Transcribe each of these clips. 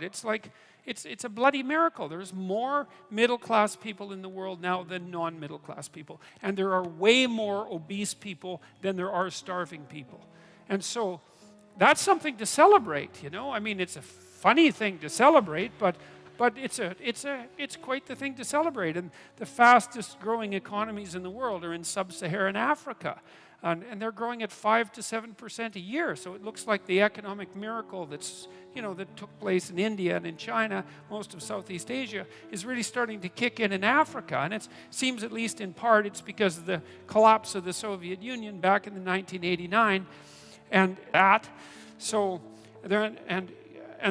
It's like, it's a bloody miracle. There's more middle-class people in the world now than non-middle-class people. And there are way more obese people than there are starving people. And so that's something to celebrate, you know? I mean, it's a funny thing to celebrate, but it's quite the thing to celebrate. And the fastest growing economies in the world are in sub-Saharan Africa. And they're growing at 5 to 7% a year. So it looks like the economic miracle that's, you know, that took place in India and in China, most of Southeast Asia, is really starting to kick in Africa. And it seems, at least in part, it's because of the collapse of the Soviet Union back in the 1989 and that. So there, and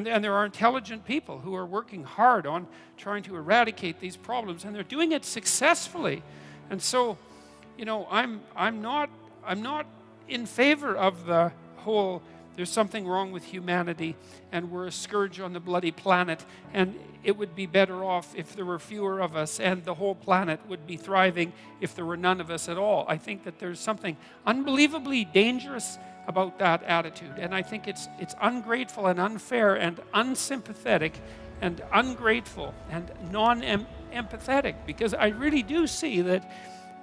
there are intelligent people who are working hard on trying to eradicate these problems, and they're doing it successfully. And so, you know, I'm not in favor of the whole, there's something wrong with humanity and we're a scourge on the bloody planet, and it would be better off if there were fewer of us, and the whole planet would be thriving if there were none of us at all. I think that there's something unbelievably dangerous about that attitude, and I think it's ungrateful and unfair and unsympathetic and ungrateful and non-empathetic, because I really do see that,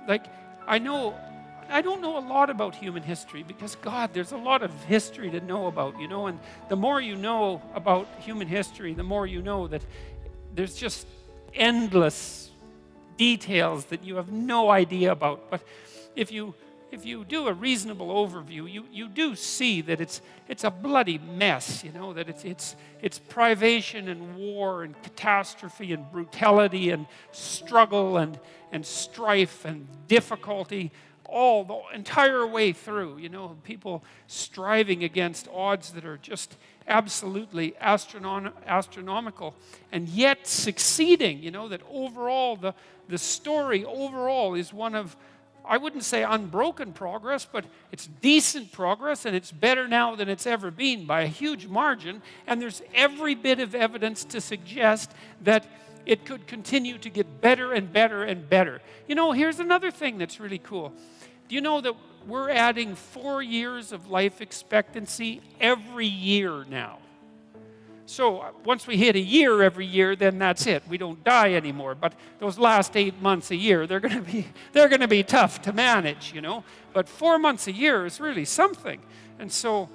like, I don't know a lot about human history, because, God, there's a lot of history to know about, you know, and the more you know about human history, the more you know that there's just endless details that you have no idea about. But if you do a reasonable overview, you do see that it's a bloody mess, you know, that it's privation and war and catastrophe and brutality and struggle and strife and difficulty, all the entire way through, you know, people striving against odds that are just absolutely astronomical, and yet succeeding, you know, that overall, the story overall is one of, I wouldn't say unbroken progress, but it's decent progress, and it's better now than it's ever been by a huge margin, and there's every bit of evidence to suggest that it could continue to get better and better and better. You know, here's another thing that's really cool. Do you know that we're adding 4 years of life expectancy every year now? So once we hit a year every year, then that's it. We don't die anymore. But those last 8 months a year, they're going to be tough to manage, you know. But 4 months a year is really something. And so,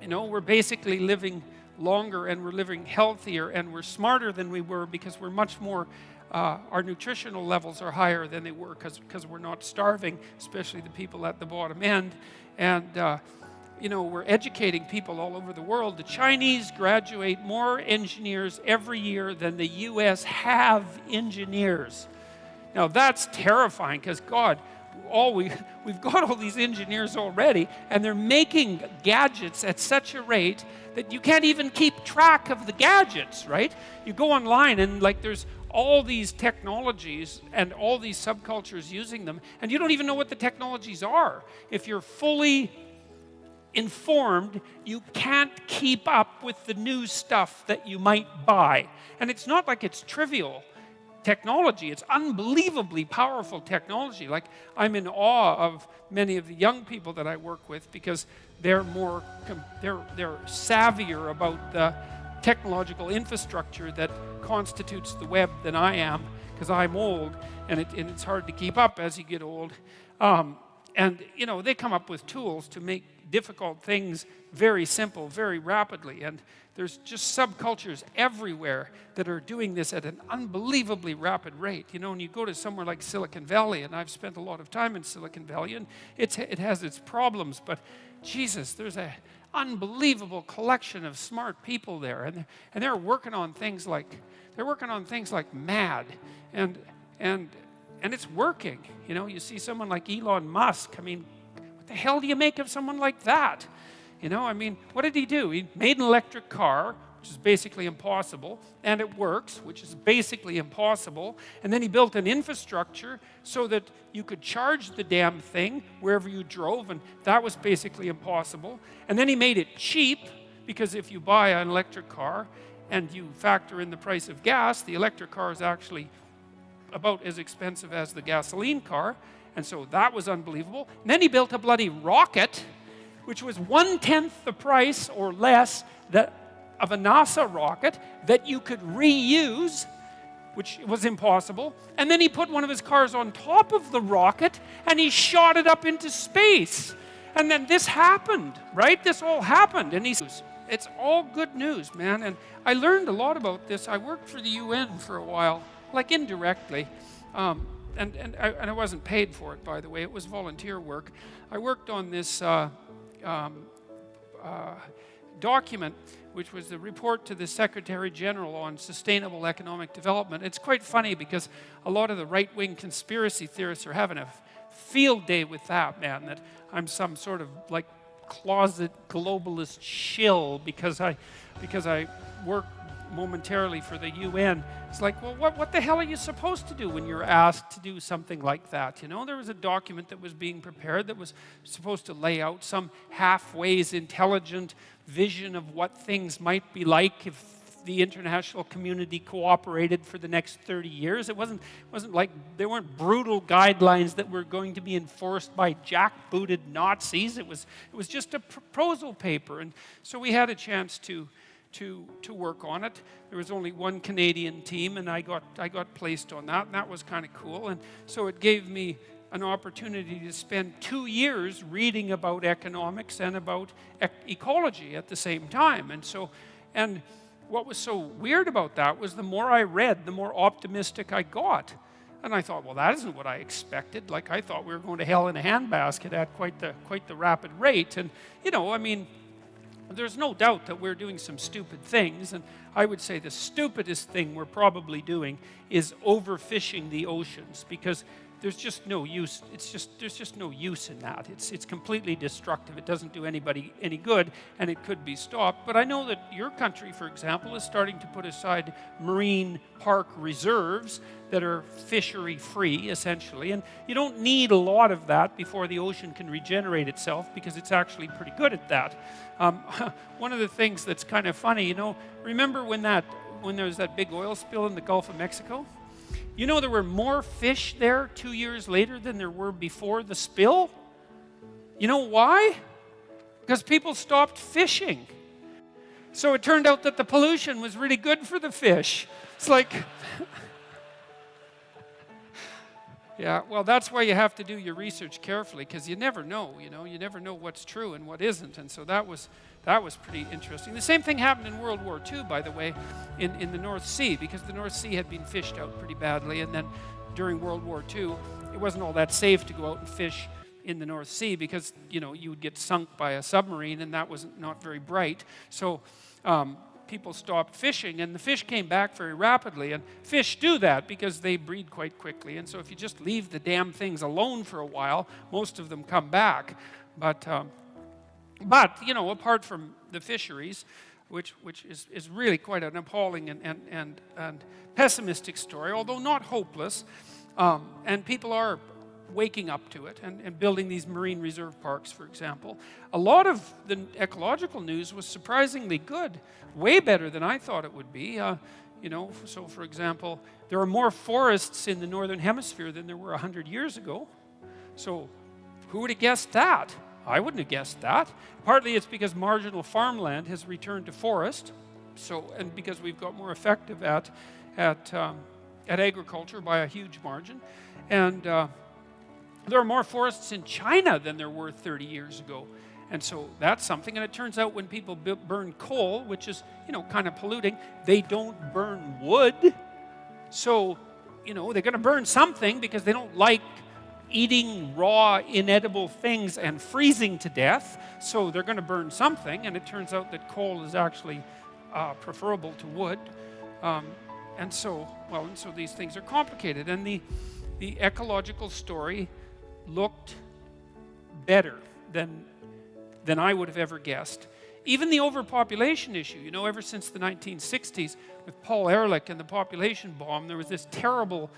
you know, we're basically living longer, and we're living healthier, and we're smarter than we were, because we're much more, our nutritional levels are higher than they were, because we're not starving, especially the people at the bottom end. And, you know, we're educating people all over the world. The Chinese graduate more engineers every year than the US have engineers. Now that's terrifying, because, God, we've got all these engineers already, and they're making gadgets at such a rate that you can't even keep track of the gadgets, right? You go online, and like there's all these technologies and all these subcultures using them, and you don't even know what the technologies are. If you're fully informed, you can't keep up with the new stuff that you might buy. And it's not like it's trivial technology. It's unbelievably powerful technology. Like, I'm in awe of many of the young people that I work with, because they're savvier about the technological infrastructure that constitutes the web than I am, because I'm old, and it's hard to keep up as you get old. And, you know, they come up with tools to make difficult things very simple, very rapidly. And there's just subcultures everywhere that are doing this at an unbelievably rapid rate. You know, when you go to somewhere like Silicon Valley, and I've spent a lot of time in Silicon Valley, and it has its problems, but Jesus, there's an unbelievable collection of smart people there, and they're working on things like mad, and it's working. You know, you see someone like Elon Musk. I mean, what the hell do you make of someone like that? You know, I mean, what did he do? He made an electric car, which is basically impossible, and it works, which is basically impossible. And then he built an infrastructure so that you could charge the damn thing wherever you drove, and that was basically impossible. And then he made it cheap, because if you buy an electric car and you factor in the price of gas, the electric car is actually about as expensive as the gasoline car. And so that was unbelievable. And then he built a bloody rocket, which was 1/10 the price or less that of a NASA rocket that you could reuse, which was impossible. And then he put one of his cars on top of the rocket and he shot it up into space. And then this happened, right? This all happened. And it's all good news, man. And I learned a lot about this. I worked for the UN for a while, like indirectly. And I wasn't paid for it, by the way. It was volunteer work. I worked on this document, which was the report to the Secretary General on Sustainable Economic Development. It's quite funny because a lot of the right-wing conspiracy theorists are having a field day with that, man, that I'm some sort of like closet globalist shill because I work momentarily for the UN. It's like, well, what the hell are you supposed to do when you're asked to do something like that? You know, there was a document that was being prepared that was supposed to lay out some halfways intelligent vision of what things might be like if the international community cooperated for the next 30 years. It wasn't like there weren't brutal guidelines that were going to be enforced by jackbooted Nazis. It was just a proposal paper. And so we had a chance to work on it. There was only one Canadian team, and I got placed on that, and that was kind of cool. And so it gave me an opportunity to spend 2 years reading about economics and about ecology at the same time. And what was so weird about that was the more I read, the more optimistic I got. And I thought, well, that isn't what I expected. Like, I thought we were going to hell in a handbasket at quite the rapid rate. And, you know, I mean, there's no doubt that we're doing some stupid things, and I would say the stupidest thing we're probably doing is overfishing the oceans, because there's just no use. There's just no use in that. It's completely destructive. It doesn't do anybody any good, and it could be stopped. But I know that your country, for example, is starting to put aside marine park reserves that are fishery-free, essentially. And you don't need a lot of that before the ocean can regenerate itself, because it's actually pretty good at that. One of the things that's kind of funny, you know, remember when there was that big oil spill in the Gulf of Mexico? You know, there were more fish there 2 years later than there were before the spill? You know why? Because people stopped fishing. So it turned out that the pollution was really good for the fish. It's like, yeah, well, that's why you have to do your research carefully, because you never know, you know, you never know what's true and what isn't. And so that was pretty interesting. The same thing happened in World War II, by the way, in the North Sea, because the North Sea had been fished out pretty badly. And then during World War II, it wasn't all that safe to go out and fish in the North Sea, because, you know, you would get sunk by a submarine, and that was not very bright. So people stopped fishing, and the fish came back very rapidly. And fish do that because they breed quite quickly. And so if you just leave the damn things alone for a while, most of them come back. But you know, apart from the fisheries, which is really quite an appalling and pessimistic story, although not hopeless, and people are waking up to it and building these marine reserve parks, for example. A lot of the ecological news was surprisingly good, way better than I thought it would be. You know, so for example, there are more forests in the Northern Hemisphere than there were 100 years ago. So who would have guessed that? I wouldn't have guessed that. Partly it's because marginal farmland has returned to forest, and because we've got more effective at agriculture by a huge margin. And there are more forests in China than there were 30 years ago. And so that's something. And it turns out when people burn coal, which is, you know, kind of polluting, they don't burn wood. So, you know, they're going to burn something because they don't like eating raw, inedible things and freezing to death. So they're going to burn something. And it turns out that coal is actually preferable to wood. And so these things are complicated. And the ecological story looked better than I would have ever guessed. Even the overpopulation issue, you know, ever since the 1960s with Paul Ehrlich and the population bomb, there was this terrible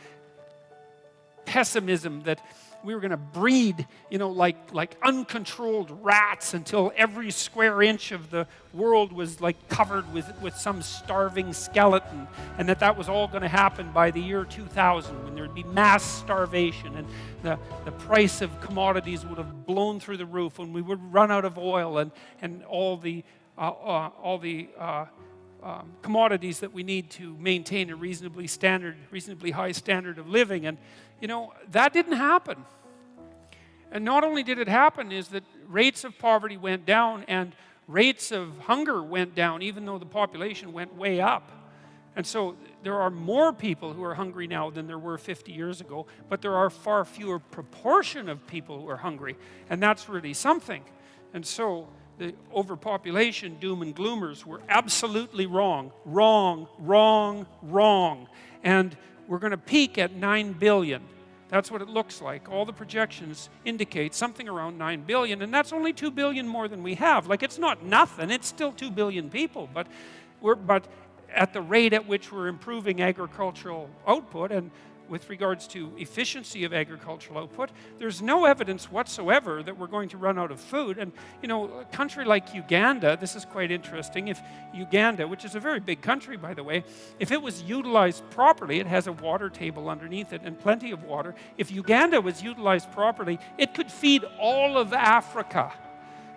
pessimism that we were going to breed, you know, like uncontrolled rats until every square inch of the world was like covered with some starving skeleton, and that was all going to happen by the year 2000, when there'd be mass starvation and the price of commodities would have blown through the roof, and we would run out of oil, and all the commodities that we need to maintain a reasonably high standard of living. And, you know, that didn't happen. And not only did it happen, is that rates of poverty went down and rates of hunger went down, even though the population went way up. And so there are more people who are hungry now than there were 50 years ago, but there are far fewer proportion of people who are hungry, and that's really something. And so the overpopulation doom and gloomers were absolutely wrong. Wrong, wrong, wrong. And we're going to peak at 9 billion. That's what it looks like. All the projections indicate something around 9 billion, and that's only 2 billion more than we have. Like, it's not nothing, it's still 2 billion people, but at the rate at which we're improving agricultural output and with regards to efficiency of agricultural output, there's no evidence whatsoever that we're going to run out of food. And, you know, a country like Uganda, this is quite interesting, if Uganda, which is a very big country, by the way, if it was utilized properly, it has a water table underneath it and plenty of water. If Uganda was utilized properly, it could feed all of Africa.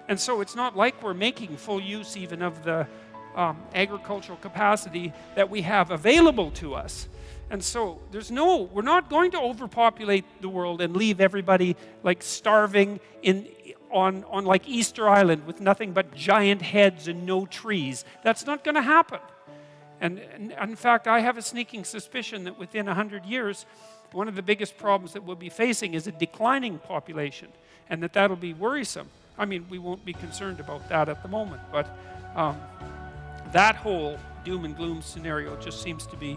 And so it's not like we're making full use even of the agricultural capacity that we have available to us. And so we're not going to overpopulate the world and leave everybody like starving on like Easter Island with nothing but giant heads and no trees. That's not going to happen. And in fact, I have a sneaking suspicion that within 100 years, one of the biggest problems that we'll be facing is a declining population, and that'll be worrisome. I mean, we won't be concerned about that at the moment, but that whole doom and gloom scenario just seems to be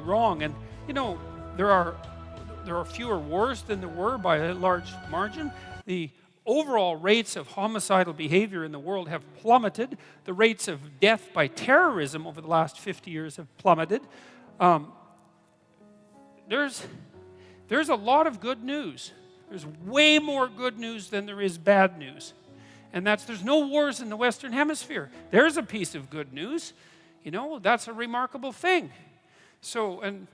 wrong. And, you know, there are fewer wars than there were by a large margin. The overall rates of homicidal behavior in the world have plummeted. The rates of death by terrorism over the last 50 years have plummeted. There's a lot of good news. There's way more good news than there is bad news. And there's no wars in the Western Hemisphere. There's a piece of good news. You know, that's a remarkable thing. So, and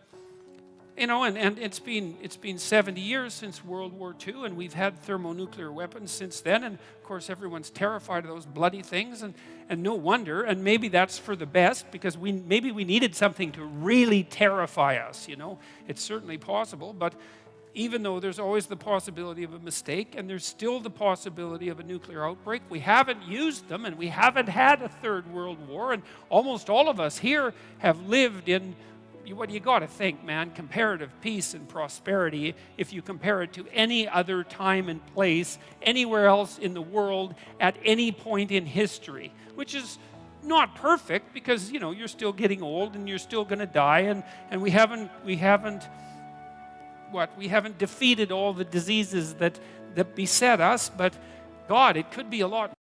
you know, and it's been 70 years since World War II, and we've had thermonuclear weapons since then, and of course everyone's terrified of those bloody things, and no wonder. And maybe that's for the best, because maybe we needed something to really terrify us. You know, it's certainly possible. But even though there's always the possibility of a mistake, and there's still the possibility of a nuclear outbreak, we haven't used them, and we haven't had a third world war, and almost all of us here have lived in what you got to think, man, comparative peace and prosperity if you compare it to any other time and place anywhere else in the world at any point in history, which is not perfect, because, you know, you're still getting old and you're still going to die, and we haven't defeated all the diseases that beset us. But God, it could be a lot